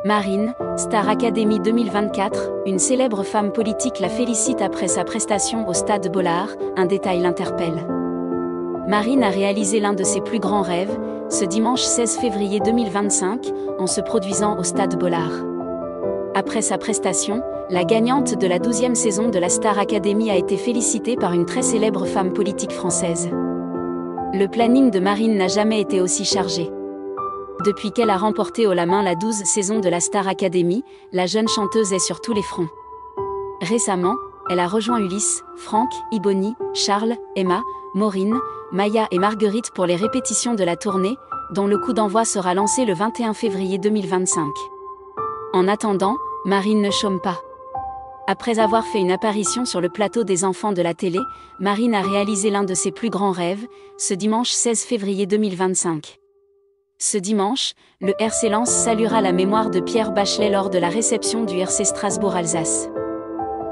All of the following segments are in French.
Marine, Star Academy 2024, une célèbre femme politique la félicite après sa prestation au Stade Bollaert, un détail l'interpelle. Marine a réalisé l'un de ses plus grands rêves, ce dimanche 16 février 2025, en se produisant au Stade Bollaert. Après sa prestation, la gagnante de la 12e saison de la Star Academy a été félicitée par une très célèbre femme politique française. Le planning de Marine n'a jamais été aussi chargé. Depuis qu'elle a remporté haut la main la 12e saison de la Star Academy, la jeune chanteuse est sur tous les fronts. Récemment, elle a rejoint Ulysse, Franck, Iboni, Charles, Emma, Maureen, Maya et Marguerite pour les répétitions de la tournée, dont le coup d'envoi sera lancé le 21 février 2025. En attendant, Marine ne chôme pas. Après avoir fait une apparition sur le plateau des enfants de la télé, Marine a réalisé l'un de ses plus grands rêves, ce dimanche 16 février 2025. Ce dimanche, le RC Lens saluera la mémoire de Pierre Bachelet lors de la réception du RC Strasbourg-Alsace.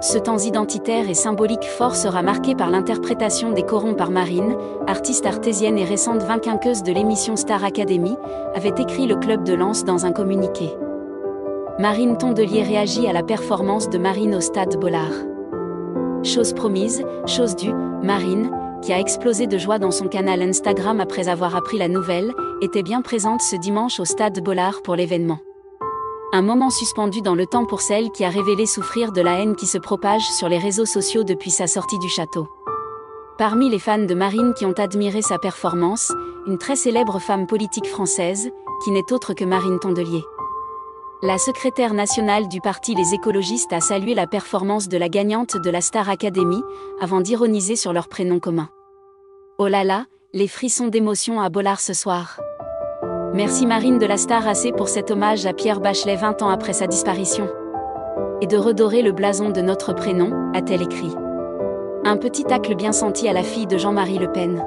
Ce temps identitaire et symbolique fort sera marqué par l'interprétation des chorons par Marine, artiste artésienne et récente vainqueuse de l'émission Star Academy, avait écrit le club de Lens dans un communiqué. Marine Tondelier réagit à la performance de Marine au Stade Bollaert. Chose promise, chose due, Marine, qui a explosé de joie dans son canal Instagram après avoir appris la nouvelle, était bien présente ce dimanche au Stade Bollaert pour l'événement. Un moment suspendu dans le temps pour celle qui a révélé souffrir de la haine qui se propage sur les réseaux sociaux depuis sa sortie du château. Parmi les fans de Marine qui ont admiré sa performance, une très célèbre femme politique française, qui n'est autre que Marine Tondelier. La secrétaire nationale du parti Les Écologistes a salué la performance de la gagnante de la Star Academy, avant d'ironiser sur leur prénom commun. Oh là là, les frissons d'émotion à Bollaert ce soir. Merci Marine de la Star AC pour cet hommage à Pierre Bachelet 20 ans après sa disparition. Et de redorer le blason de notre prénom, a-t-elle écrit. Un petit tacle bien senti à la fille de Jean-Marie Le Pen.